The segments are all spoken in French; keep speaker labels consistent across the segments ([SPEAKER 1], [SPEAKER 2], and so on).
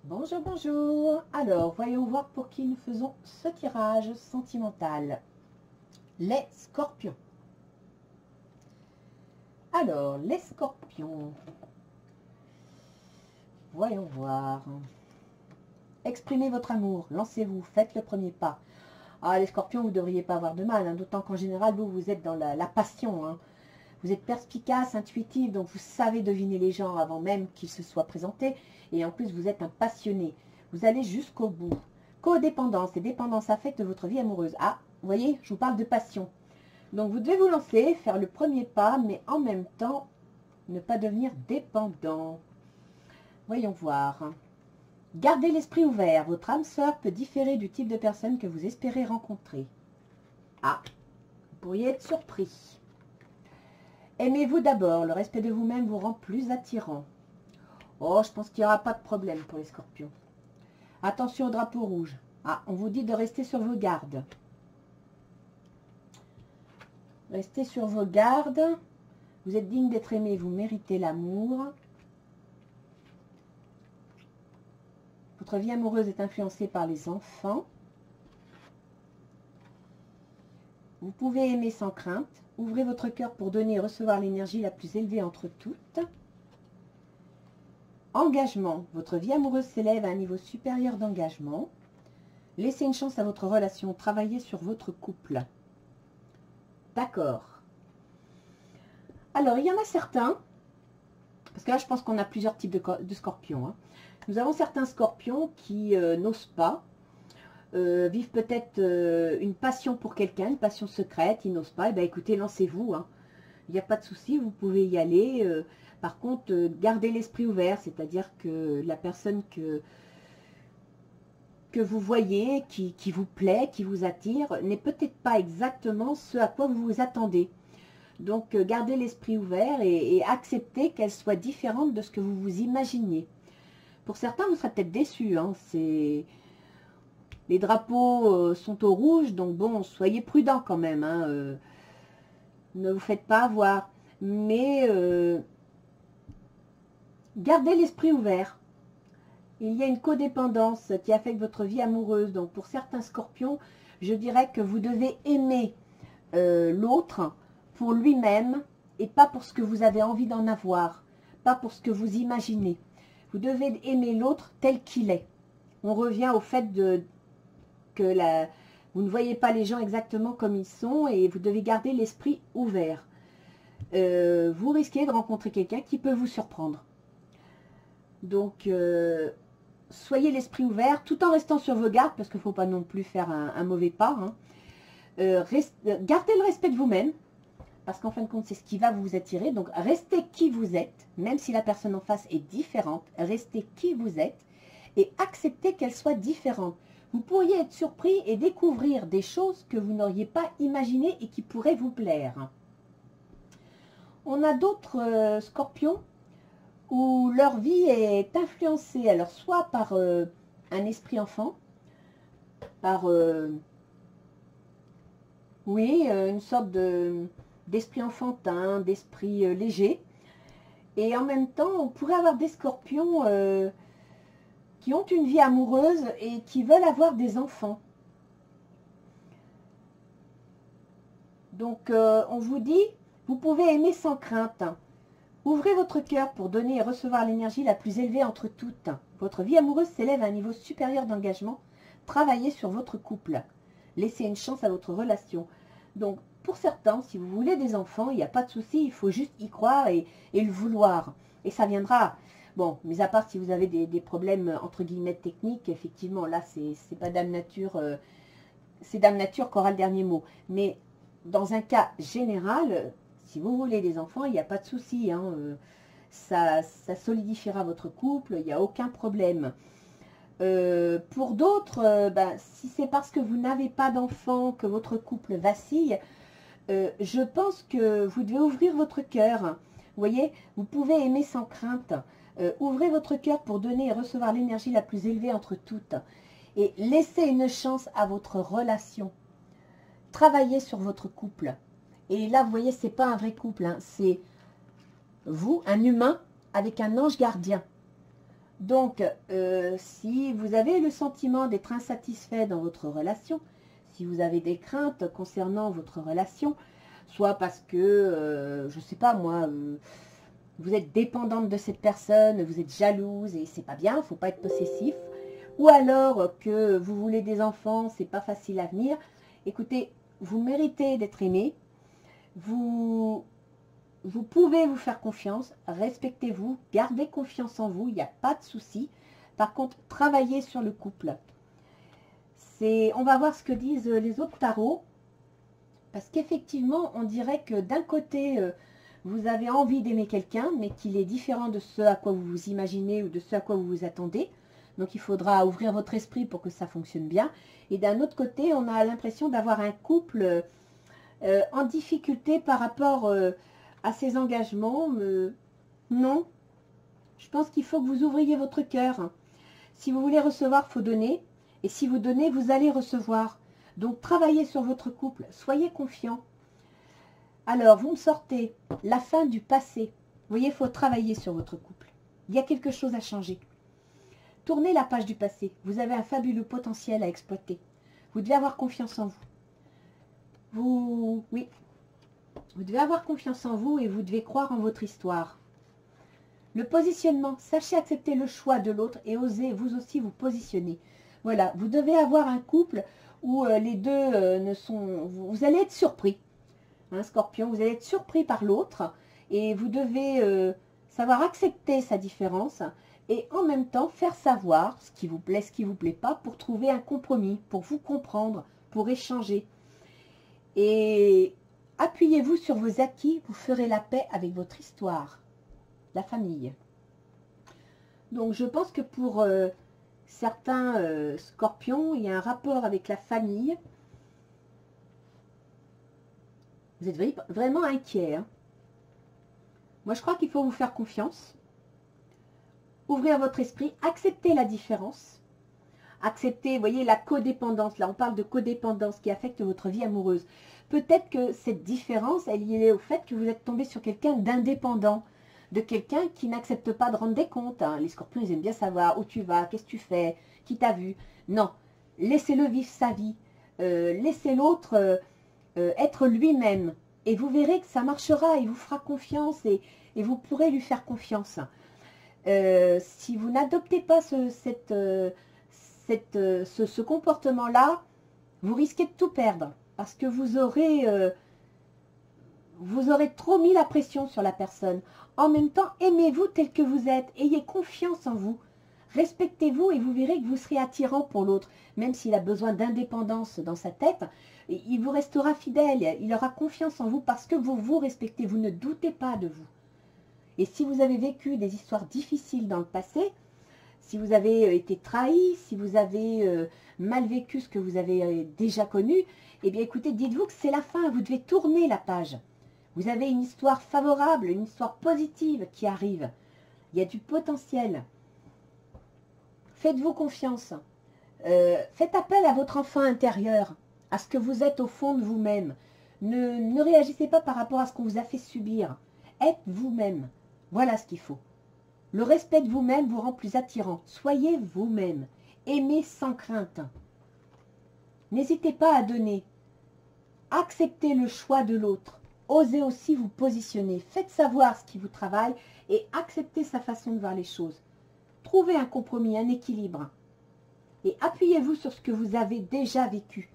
[SPEAKER 1] Bonjour, bonjour. Alors, voyons voir pour qui nous faisons ce tirage sentimental. Les scorpions. Alors, les scorpions. Voyons voir. Exprimez votre amour, lancez-vous, faites le premier pas. Ah, les scorpions, vous ne devriez pas avoir de mal, hein, d'autant qu'en général, vous êtes dans la passion. Hein. Vous êtes perspicace, intuitif, donc vous savez deviner les gens avant même qu'ils se soient présentés. Et en plus, vous êtes un passionné. Vous allez jusqu'au bout. Codépendance et dépendance affectent de votre vie amoureuse. Ah, vous voyez, je vous parle de passion. Donc, vous devez vous lancer, faire le premier pas, mais en même temps, ne pas devenir dépendant. Voyons voir. Gardez l'esprit ouvert. Votre âme sœur peut différer du type de personne que vous espérez rencontrer. Ah, vous pourriez être surpris. Aimez-vous d'abord. Le respect de vous-même vous rend plus attirant. Oh, je pense qu'il n'y aura pas de problème pour les scorpions. Attention au drapeau rouge. Ah, on vous dit de rester sur vos gardes. Restez sur vos gardes. Vous êtes digne d'être aimé. Vous méritez l'amour. Votre vie amoureuse est influencée par les enfants. Vous pouvez aimer sans crainte. Ouvrez votre cœur pour donner et recevoir l'énergie la plus élevée entre toutes. Engagement. Votre vie amoureuse s'élève à un niveau supérieur d'engagement. Laissez une chance à votre relation. Travaillez sur votre couple. D'accord. Alors, il y en a certains, parce que là, je pense qu'on a plusieurs types de scorpions. Hein. Nous avons certains scorpions qui n'osent pas, vivent peut-être une passion pour quelqu'un, une passion secrète, ils n'osent pas. Eh bien, écoutez, lancez-vous. Hein. Il n'y a pas de souci, vous pouvez y aller. Par contre, gardez l'esprit ouvert, c'est-à-dire que la personne que vous voyez, qui vous plaît, qui vous attire, n'est peut-être pas exactement ce à quoi vous vous attendez. Donc, gardez l'esprit ouvert et acceptez qu'elle soit différente de ce que vous vous imaginiez. Pour certains, vous serez peut-être déçus. Hein, les drapeaux sont au rouge, donc bon, soyez prudents quand même. Hein, ne vous faites pas avoir. Mais gardez l'esprit ouvert. Il y a une codépendance qui affecte votre vie amoureuse. Donc pour certains scorpions, je dirais que vous devez aimer l'autre pour lui-même et pas pour ce que vous avez envie d'en avoir, pas pour ce que vous imaginez. Vous devez aimer l'autre tel qu'il est. On revient au fait que vous ne voyez pas les gens exactement comme ils sont et vous devez garder l'esprit ouvert. Vous risquez de rencontrer quelqu'un qui peut vous surprendre. Donc, soyez l'esprit ouvert tout en restant sur vos gardes parce qu'il ne faut pas non plus faire un mauvais pas. Hein. Gardez le respect de vous-même parce qu'en fin de compte, c'est ce qui va vous attirer. Donc, restez qui vous êtes, même si la personne en face est différente. Restez qui vous êtes et acceptez qu'elle soit différente. Vous pourriez être surpris et découvrir des choses que vous n'auriez pas imaginées et qui pourraient vous plaire. On a d'autres scorpions où leur vie est influencée, alors soit par un esprit enfant, par une sorte d'esprit enfantin, d'esprit léger, et en même temps, on pourrait avoir des scorpions qui ont une vie amoureuse et qui veulent avoir des enfants. Donc, on vous dit, vous pouvez aimer sans crainte. Ouvrez votre cœur pour donner et recevoir l'énergie la plus élevée entre toutes. Votre vie amoureuse s'élève à un niveau supérieur d'engagement. Travaillez sur votre couple. Laissez une chance à votre relation. Donc, pour certains, si vous voulez des enfants, il n'y a pas de souci, il faut juste y croire et le vouloir. Et ça viendra. Bon, mis à part si vous avez des problèmes entre guillemets techniques, effectivement, là, c'est pas Dame Nature, c'est Dame Nature qui aura le dernier mot. Mais dans un cas général, si vous voulez des enfants, il n'y a pas de souci. Hein, ça solidifiera votre couple, il n'y a aucun problème. Pour d'autres, si c'est parce que vous n'avez pas d'enfants que votre couple vacille, je pense que vous devez ouvrir votre cœur. Vous voyez, vous pouvez aimer sans crainte. Ouvrez votre cœur pour donner et recevoir l'énergie la plus élevée entre toutes. Et laissez une chance à votre relation. Travaillez sur votre couple. Et là, vous voyez, ce n'est pas un vrai couple. Hein, c'est vous, un humain, avec un ange gardien. Donc, si vous avez le sentiment d'être insatisfait dans votre relation, si vous avez des craintes concernant votre relation, soit parce que, je ne sais pas moi, vous êtes dépendante de cette personne, vous êtes jalouse et c'est pas bien, il ne faut pas être possessif, ou alors que vous voulez des enfants, c'est pas facile à venir, écoutez, vous méritez d'être aimé, vous pouvez vous faire confiance, respectez-vous, gardez confiance en vous, il n'y a pas de souci. Par contre, travaillez sur le couple. On va voir ce que disent les autres tarots, parce qu'effectivement, on dirait que d'un côté, vous avez envie d'aimer quelqu'un, mais qu'il est différent de ce à quoi vous vous imaginez ou de ce à quoi vous vous attendez. Donc, il faudra ouvrir votre esprit pour que ça fonctionne bien. Et d'un autre côté, on a l'impression d'avoir un couple en difficulté par rapport à ses engagements. Non, je pense qu'il faut que vous ouvriez votre cœur. Si vous voulez recevoir, il faut donner. Et si vous donnez, vous allez recevoir. Donc, travaillez sur votre couple. Soyez confiants. Alors, vous me sortez la fin du passé. Vous voyez, il faut travailler sur votre couple. Il y a quelque chose à changer. Tournez la page du passé. Vous avez un fabuleux potentiel à exploiter. Vous devez avoir confiance en vous. Oui. Vous devez avoir confiance en vous et vous devez croire en votre histoire. Le positionnement. Sachez accepter le choix de l'autre et osez vous aussi vous positionner. Voilà, vous devez avoir un couple où les deux ne sont... Vous allez être surpris. Hein, Scorpion, vous allez être surpris par l'autre et vous devez savoir accepter sa différence et en même temps faire savoir ce qui vous plaît, ce qui ne vous plaît pas pour trouver un compromis, pour vous comprendre, pour échanger. Et appuyez-vous sur vos acquis, vous ferez la paix avec votre histoire, la famille. Donc je pense que pour certains scorpions, il y a un rapport avec la famille. Vous êtes vraiment inquiet. Hein. Moi, je crois qu'il faut vous faire confiance. Ouvrir votre esprit, accepter la différence. Accepter, vous voyez, la codépendance. Là, on parle de codépendance qui affecte votre vie amoureuse. Peut-être que cette différence, elle y est au fait que vous êtes tombé sur quelqu'un d'indépendant, de quelqu'un qui n'accepte pas de rendre des comptes. Hein. Les scorpions, ils aiment bien savoir où tu vas, qu'est-ce que tu fais, qui t'a vu. Non, laissez-le vivre sa vie. Laissez l'autre être lui-même. Et vous verrez que ça marchera, il vous fera confiance et vous pourrez lui faire confiance. Si vous n'adoptez pas ce comportement-là, vous risquez de tout perdre. Parce que vous aurez trop mis la pression sur la personne. En même temps, aimez-vous tel que vous êtes. Ayez confiance en vous. Respectez-vous et vous verrez que vous serez attirant pour l'autre. Même s'il a besoin d'indépendance dans sa tête, il vous restera fidèle. Il aura confiance en vous parce que vous vous respectez. Vous ne doutez pas de vous. Et si vous avez vécu des histoires difficiles dans le passé, si vous avez été trahi, si vous avez mal vécu ce que vous avez déjà connu, eh bien écoutez, dites-vous que c'est la fin. Vous devez tourner la page. Vous avez une histoire favorable, une histoire positive qui arrive. Il y a du potentiel. Faites-vous confiance. Faites appel à votre enfant intérieur, à ce que vous êtes au fond de vous-même. Ne réagissez pas par rapport à ce qu'on vous a fait subir. Êtes vous-même. Voilà ce qu'il faut. Le respect de vous-même vous rend plus attirant. Soyez vous-même. Aimez sans crainte. N'hésitez pas à donner. Acceptez le choix de l'autre. Osez aussi vous positionner. Faites savoir ce qui vous travaille et acceptez sa façon de voir les choses. Trouvez un compromis, un équilibre. Et appuyez-vous sur ce que vous avez déjà vécu.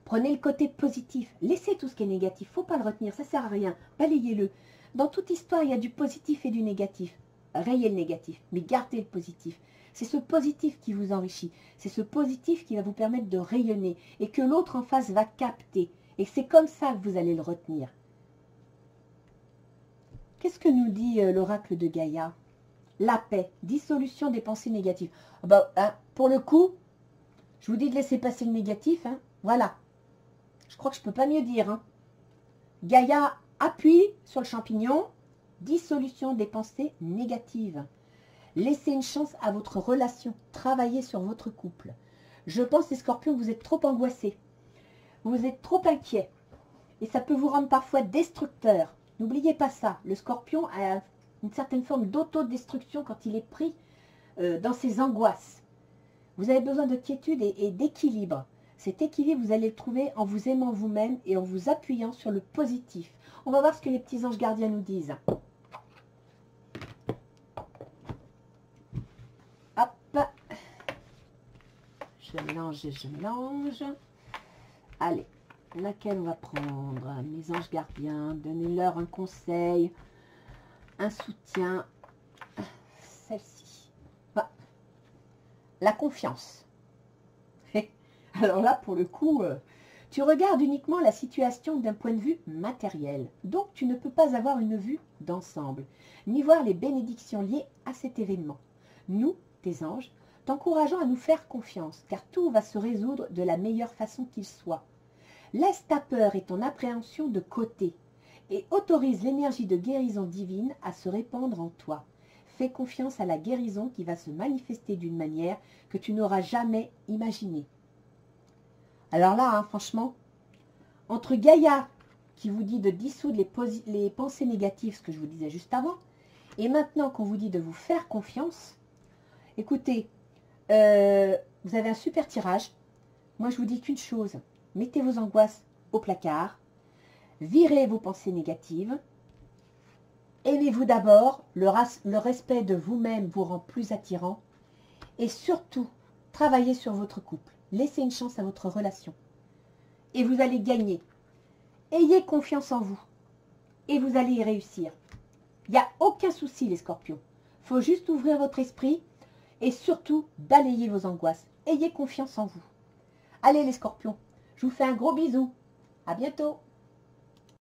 [SPEAKER 1] Prenez le côté positif. Laissez tout ce qui est négatif. Il ne faut pas le retenir, ça ne sert à rien. Balayez-le. Dans toute histoire, il y a du positif et du négatif. Rayez le négatif, mais gardez le positif. C'est ce positif qui vous enrichit. C'est ce positif qui va vous permettre de rayonner et que l'autre en face va capter. Et c'est comme ça que vous allez le retenir. Qu'est-ce que nous dit l'oracle de Gaïa? La paix, dissolution des pensées négatives. Pour le coup, je vous dis de laisser passer le négatif. Hein. Voilà. Je crois que je ne peux pas mieux dire. Hein. Gaïa appuie sur le champignon. Dissolution des pensées négatives. Laissez une chance à votre relation. Travaillez sur votre couple. Je pense, les scorpions, vous êtes trop angoissés. Vous êtes trop inquiets. Et ça peut vous rendre parfois destructeur. N'oubliez pas ça. Le scorpion a une certaine forme d'autodestruction quand il est pris dans ces angoisses. Vous avez besoin de quiétude et d'équilibre. Cet équilibre, vous allez le trouver en vous aimant vous-même et en vous appuyant sur le positif. On va voir ce que les petits anges gardiens nous disent. Hop. Je mélange et je mélange. Allez, laquelle on va prendre? Mes anges gardiens, donnez-leur un conseil, un soutien. Celle-ci. Ah, la confiance. Alors là, pour le coup, tu regardes uniquement la situation d'un point de vue matériel. Donc, tu ne peux pas avoir une vue d'ensemble, ni voir les bénédictions liées à cet événement. Nous, tes anges, t'encourageons à nous faire confiance, car tout va se résoudre de la meilleure façon qu'il soit. Laisse ta peur et ton appréhension de côté et autorise l'énergie de guérison divine à se répandre en toi. Fais confiance à la guérison qui va se manifester d'une manière que tu n'auras jamais imaginée. Alors là, hein, franchement, entre Gaïa, qui vous dit de dissoudre les pensées négatives, ce que je vous disais juste avant, et maintenant qu'on vous dit de vous faire confiance, écoutez, vous avez un super tirage. Moi, je vous dis qu'une chose, mettez vos angoisses au placard, virez vos pensées négatives, aimez-vous d'abord, le respect de vous-même vous rend plus attirant, et surtout, travaillez sur votre couple. Laissez une chance à votre relation. Et vous allez gagner. Ayez confiance en vous. Et vous allez y réussir. Il n'y a aucun souci, les scorpions. Il faut juste ouvrir votre esprit et surtout balayer vos angoisses. Ayez confiance en vous. Allez, les scorpions, je vous fais un gros bisou. À bientôt.